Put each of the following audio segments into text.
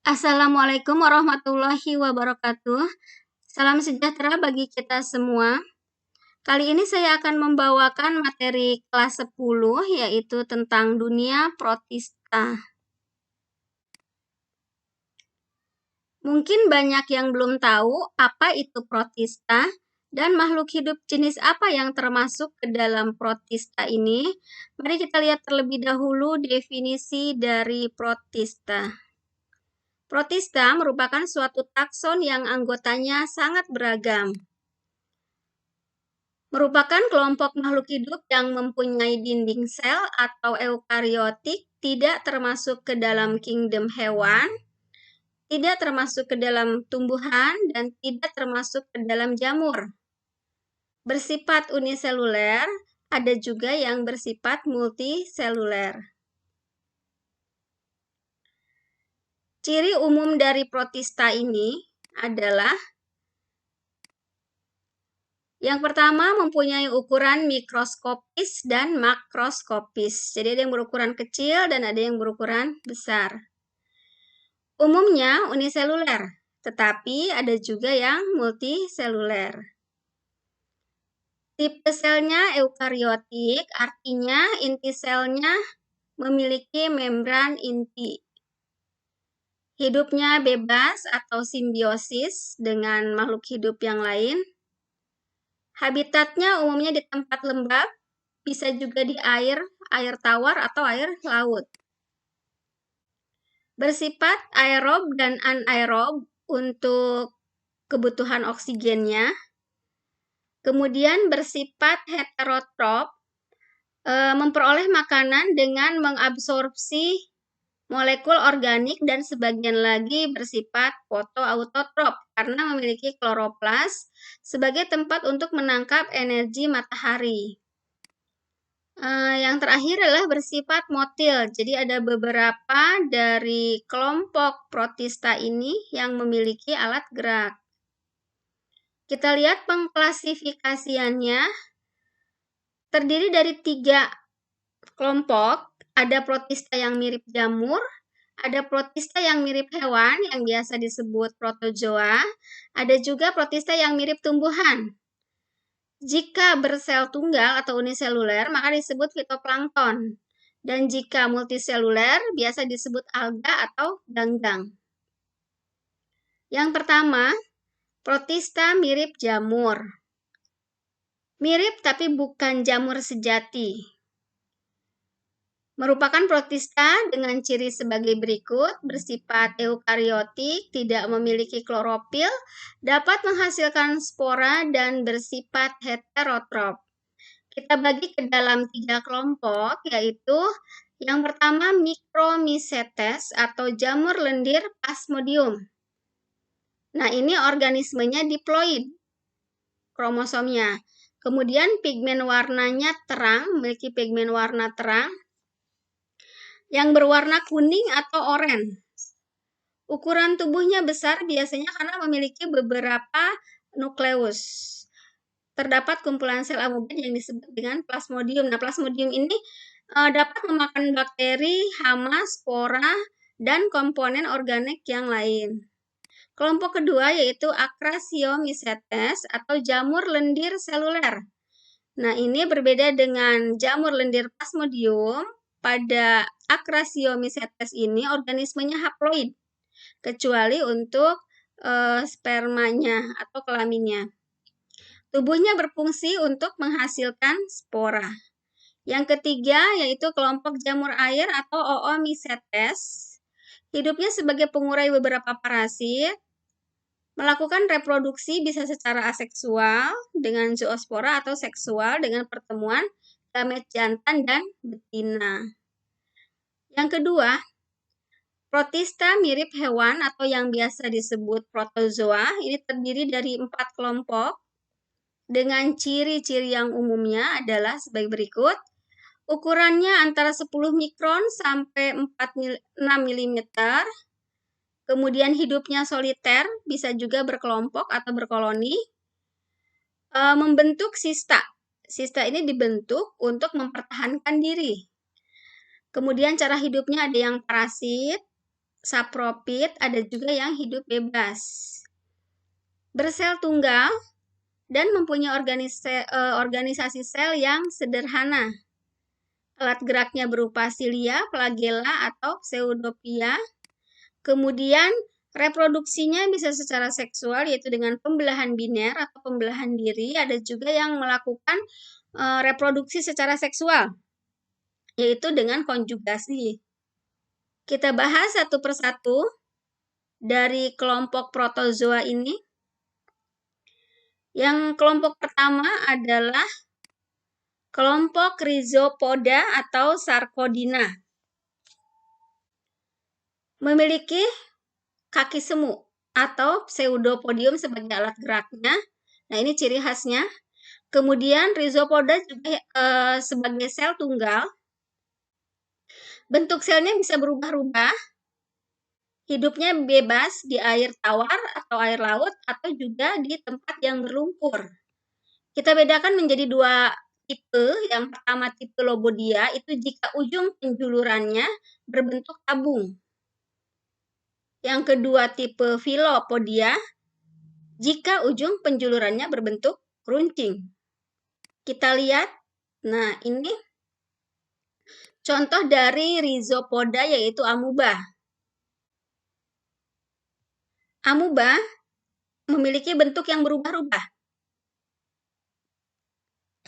Assalamualaikum warahmatullahi wabarakatuh. Salam sejahtera bagi kita semua. Kali ini saya akan membawakan materi kelas 10, yaitu tentang dunia protista. Mungkin banyak yang belum tahu apa itu protista dan makhluk hidup jenis apa yang termasuk ke dalam protista ini. Mari kita lihat terlebih dahulu definisi dari protista. Protista merupakan suatu takson yang anggotanya sangat beragam. Merupakan kelompok makhluk hidup yang mempunyai dinding sel atau eukariotik, tidak termasuk ke dalam kingdom hewan, tidak termasuk ke dalam tumbuhan, dan tidak termasuk ke dalam jamur. Bersifat uniseluler, ada juga yang bersifat multiseluler. Ciri umum dari protista ini adalah yang pertama, mempunyai ukuran mikroskopis dan makroskopis. Jadi ada yang berukuran kecil dan ada yang berukuran besar. Umumnya uniseluler, tetapi ada juga yang multiseluler. Tipe selnya eukariotik, artinya inti selnya memiliki membran inti. Hidupnya bebas atau simbiosis dengan makhluk hidup yang lain. Habitatnya umumnya di tempat lembab, bisa juga di air tawar atau air laut. Bersifat aerob dan anaerob untuk kebutuhan oksigennya. Kemudian bersifat heterotrop, memperoleh makanan dengan mengabsorpsi molekul organik, dan sebagian lagi bersifat fotoautotrop karena memiliki kloroplas sebagai tempat untuk menangkap energi matahari. Yang terakhir adalah bersifat motil. Jadi ada beberapa dari kelompok protista ini yang memiliki alat gerak. Kita lihat pengklasifikasiannya. Terdiri dari 3 kelompok. Ada protista yang mirip jamur, ada protista yang mirip hewan yang biasa disebut protozoa, ada juga protista yang mirip tumbuhan. Jika bersel tunggal atau uniseluler, maka disebut fitoplankton. Dan jika multiseluler, biasa disebut alga atau ganggang. Yang pertama, protista mirip jamur. Mirip tapi bukan jamur sejati. Merupakan protista dengan ciri sebagai berikut: bersifat eukariotik, tidak memiliki klorofil, dapat menghasilkan spora, dan bersifat heterotrop. Kita bagi ke dalam 3 kelompok, yaitu yang pertama Micromycetes atau jamur lendir Plasmodium. Nah, ini organismenya diploid kromosomnya. Kemudian pigmen warnanya terang, memiliki pigmen warna terang yang berwarna kuning atau oranye. Ukuran tubuhnya besar biasanya karena memiliki beberapa nukleus. Terdapat kumpulan sel amoeba yang disebut dengan plasmodium. Nah, plasmodium ini dapat memakan bakteri, hama, spora, dan komponen organik yang lain. Kelompok kedua yaitu Acrasiomycetes atau jamur lendir seluler. Nah, ini berbeda dengan jamur lendir Plasmodium. Pada Acrasiomycetes ini organismenya haploid, kecuali untuk spermanya atau kelaminnya. Tubuhnya berfungsi untuk menghasilkan spora. Yang ketiga yaitu kelompok jamur air atau Oomycetes. Hidupnya sebagai pengurai beberapa parasit. Melakukan reproduksi bisa secara aseksual dengan zoospora atau seksual dengan pertemuan gamet jantan dan betina. Yang kedua, protista mirip hewan atau yang biasa disebut protozoa. Ini terdiri dari 4 kelompok dengan ciri-ciri yang umumnya adalah sebagai berikut. Ukurannya antara 10 mikron sampai 6 mm. Kemudian hidupnya soliter, bisa juga berkelompok atau berkoloni. Membentuk sista. Sista ini dibentuk untuk mempertahankan diri. Kemudian cara hidupnya ada yang parasit, saprofit, ada juga yang hidup bebas. Bersel tunggal dan mempunyai organisasi sel yang sederhana. Alat geraknya berupa silia, flagella, atau pseudopia. Kemudian reproduksinya bisa secara seksual, yaitu dengan pembelahan biner atau pembelahan diri. Ada juga yang melakukan reproduksi secara seksual, yaitu dengan konjugasi. Kita bahas satu persatu dari kelompok protozoa ini. Yang kelompok pertama adalah kelompok Rhizopoda atau Sarcodina. Memiliki kaki semu atau pseudopodium sebagai alat geraknya. Nah, ini ciri khasnya. Kemudian Rhizopoda juga sebagai sel tunggal. Bentuk selnya bisa berubah-ubah. Hidupnya bebas di air tawar atau air laut atau juga di tempat yang berlumpur. Kita bedakan menjadi dua tipe. Yang pertama tipe Lobodia itu jika ujung penjulurannya berbentuk tabung. Yang kedua tipe Filopodia jika ujung penjulurannya berbentuk runcing. Kita lihat, nah ini contoh dari Rhizopoda yaitu amuba. Amuba memiliki bentuk yang berubah-ubah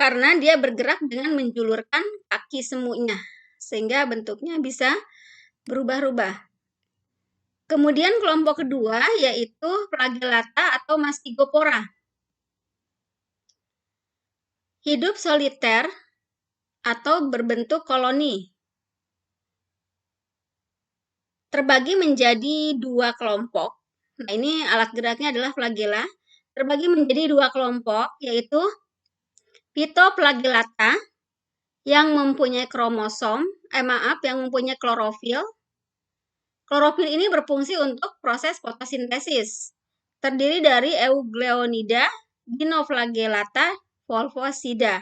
karena dia bergerak dengan menjulurkan kaki semuanya, sehingga bentuknya bisa berubah-ubah. Kemudian kelompok kedua yaitu Flagellata atau Mastigopora. Hidup soliter atau berbentuk koloni. Terbagi menjadi dua kelompok. Nah, ini alat geraknya adalah flagella. Terbagi menjadi dua kelompok, yaitu Phytoflagellata yang mempunyai kromosom, yang mempunyai klorofil. Klorofil ini berfungsi untuk proses fotosintesis. Terdiri dari Eugleonida, Dinoflagellata, Volvocida.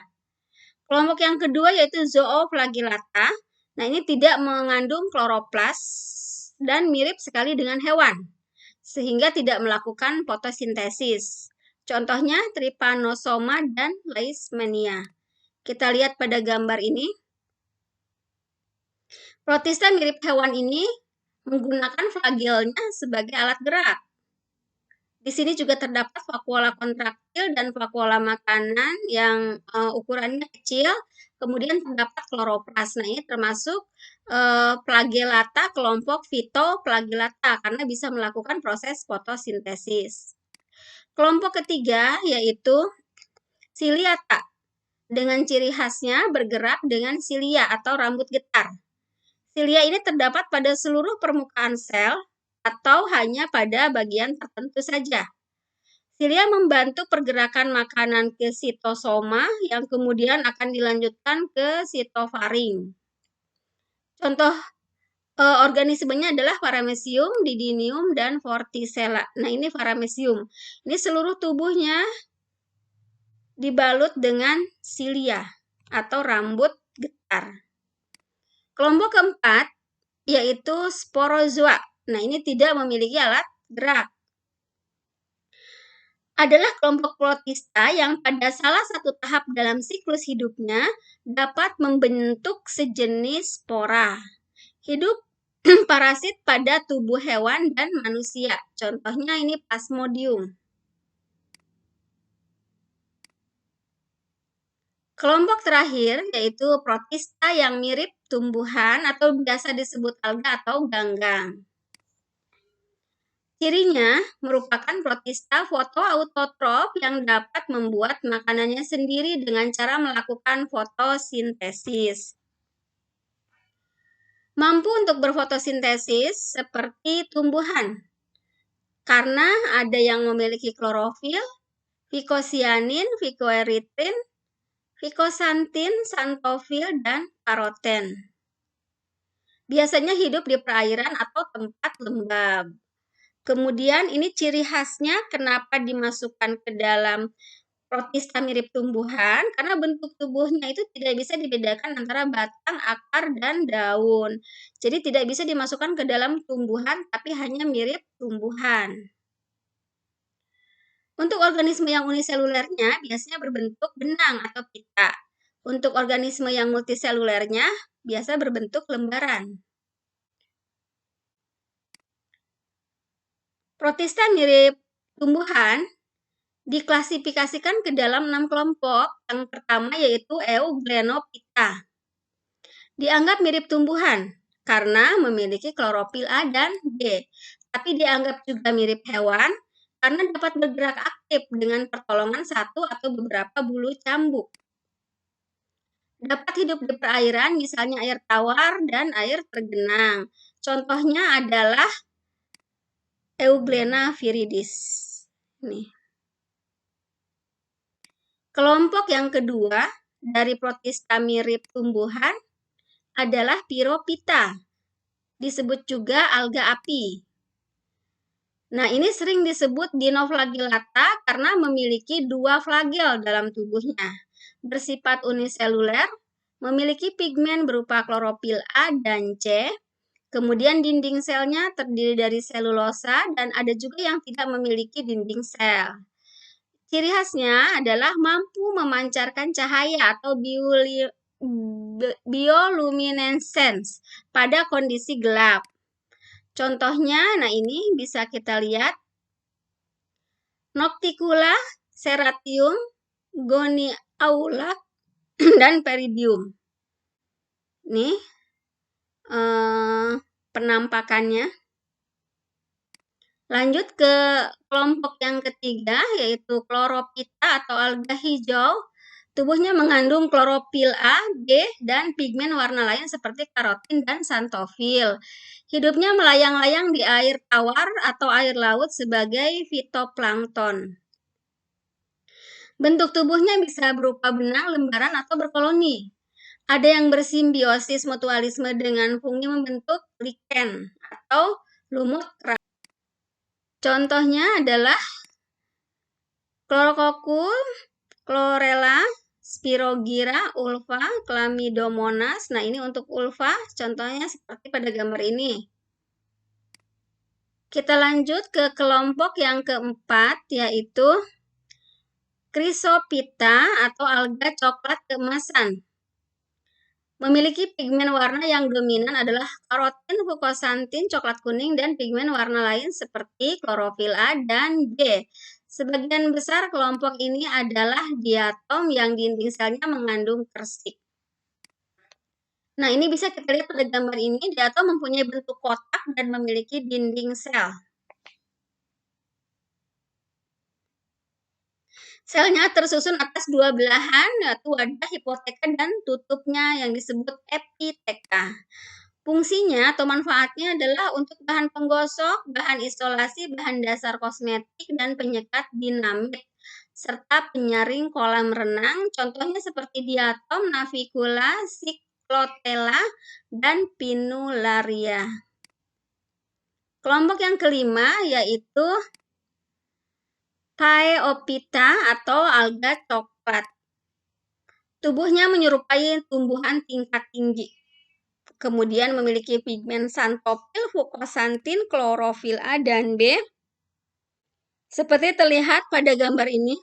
Kelompok yang kedua yaitu Zooflagellata. Nah, ini tidak mengandung kloroplas dan mirip sekali dengan hewan, sehingga tidak melakukan fotosintesis. Contohnya Trypanosoma dan Leishmania. Kita lihat pada gambar ini. Protista mirip hewan ini menggunakan flagellnya sebagai alat gerak. Di sini juga terdapat vakuola kontraktil dan vakuola makanan yang ukurannya kecil. Kemudian terdapat kloroplas. Nah, ini termasuk flagellata, kelompok Phytoflagellata karena bisa melakukan proses fotosintesis. Kelompok ketiga yaitu Ciliata. Dengan ciri khasnya bergerak dengan silia atau rambut getar. Silia ini terdapat pada seluruh permukaan sel atau hanya pada bagian tertentu saja. Silia membantu pergerakan makanan ke sitosoma yang kemudian akan dilanjutkan ke sitofaring. Contoh organismenya adalah Paramecium, Didinium, dan Vorticella. Nah, ini Paramecium. Ini seluruh tubuhnya dibalut dengan silia atau rambut getar. Kelompok keempat yaitu Sporozoa. Nah, ini tidak memiliki alat gerak. Adalah kelompok protista yang pada salah satu tahap dalam siklus hidupnya dapat membentuk sejenis spora. Hidup parasit pada tubuh hewan dan manusia. Contohnya ini Plasmodium. Kelompok terakhir yaitu protista yang mirip tumbuhan atau biasa disebut alga atau ganggang. Cirinya merupakan protista fotoautotrof yang dapat membuat makanannya sendiri dengan cara melakukan fotosintesis. Mampu untuk berfotosintesis seperti tumbuhan, karena ada yang memiliki klorofil, vicocyanin, vicoeritrin, vicosantin, xanthofil, dan karoten. Biasanya hidup di perairan atau tempat lembab. Kemudian ini ciri khasnya kenapa dimasukkan ke dalam Protista mirip tumbuhan karena bentuk tubuhnya itu tidak bisa dibedakan antara batang, akar, dan daun. Jadi tidak bisa dimasukkan ke dalam tumbuhan, tapi hanya mirip tumbuhan. Untuk organisme yang uniselulernya biasanya berbentuk benang atau pita. Untuk organisme yang multiselulernya biasa berbentuk lembaran. Protista mirip tumbuhan diklasifikasikan ke dalam 6 kelompok. Yang pertama yaitu Euglenophyta. Dianggap mirip tumbuhan karena memiliki klorofil A dan B, tapi dianggap juga mirip hewan karena dapat bergerak aktif dengan pertolongan satu atau beberapa bulu cambuk. Dapat hidup di perairan, misalnya air tawar dan air tergenang. Contohnya adalah Euglena viridis. Nih. Kelompok yang kedua dari protista mirip tumbuhan adalah Pyrophyta, disebut juga alga api. Nah, ini sering disebut dinoflagellata karena memiliki 2 flagel dalam tubuhnya. Bersifat uniseluler, memiliki pigmen berupa klorofil A dan C. Kemudian dinding selnya terdiri dari selulosa dan ada juga yang tidak memiliki dinding sel. Ciri khasnya adalah mampu memancarkan cahaya atau bioluminescence pada kondisi gelap. Contohnya, nah ini bisa kita lihat Nocticula, Serratium, Goniaula, dan Peridium. Nih penampakannya. Lanjut ke kelompok yang ketiga, yaitu Chlorophyta atau alga hijau. Tubuhnya mengandung klorofil A, B, dan pigmen warna lain seperti karotin dan xanthofil. Hidupnya melayang-layang di air tawar atau air laut sebagai fitoplankton. Bentuk tubuhnya bisa berupa benang, lembaran, atau berkoloni. Ada yang bersimbiosis mutualisme dengan fungi membentuk lichen atau lumut keras. Contohnya adalah Chlorococcus, Chlorella, Spirogyra, ulva, Chlamydomonas. Nah, ini untuk ulva, contohnya seperti pada gambar ini. Kita lanjut ke kelompok yang keempat, yaitu Chrysophyta atau alga coklat keemasan. Memiliki pigmen warna yang dominan adalah karotin, fukosantin, coklat kuning, dan pigmen warna lain seperti klorofil A dan B. Sebagian besar kelompok ini adalah diatom yang dinding selnya mengandung kersik. Nah, ini bisa kita lihat pada gambar ini, diatom mempunyai bentuk kotak dan memiliki dinding sel. Selnya tersusun atas 2 belahan, yaitu wadah, hipoteka, dan tutupnya yang disebut epiteka. Fungsinya atau manfaatnya adalah untuk bahan penggosok, bahan isolasi, bahan dasar kosmetik, dan penyekat dinamit, serta penyaring kolam renang, contohnya seperti diatom, navicula, cyclotella, dan pinularia. Kelompok yang kelima yaitu Phaeophyta atau alga coklat. Tubuhnya menyerupai tumbuhan tingkat tinggi. Kemudian memiliki pigmen xanthofil, fukosantin, klorofil A dan B. Seperti terlihat pada gambar ini.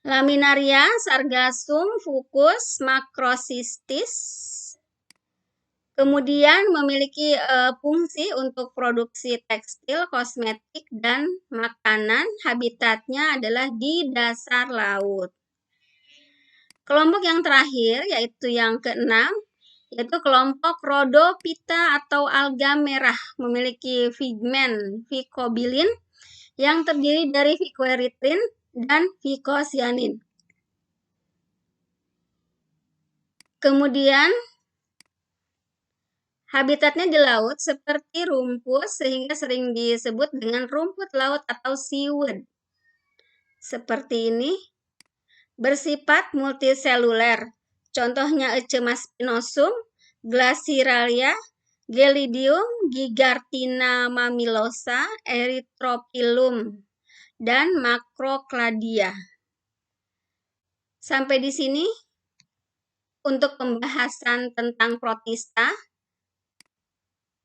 Laminaria, Sargassum, Fucus, Macrocystis. Kemudian memiliki fungsi untuk produksi tekstil, kosmetik, dan makanan. Habitatnya adalah di dasar laut. Kelompok yang terakhir, yaitu yang keenam, yaitu kelompok Rhodophyta atau alga merah, memiliki pigmen phycobilin yang terdiri dari phycoerythrin dan phycocyanin. Kemudian habitatnya di laut seperti rumput sehingga sering disebut dengan rumput laut atau seaweed. Seperti ini. Bersifat multiseluler. Contohnya Echema spinosum, Glaciralia, Gelidium, Gigartina mammillaria, Erythrophyllum. dan Macrocladia. Sampai di sini untuk pembahasan tentang protista.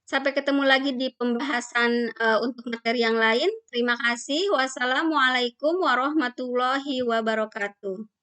Sampai ketemu lagi di pembahasan untuk materi yang lain. Terima kasih. Wassalamualaikum warahmatullahi wabarakatuh.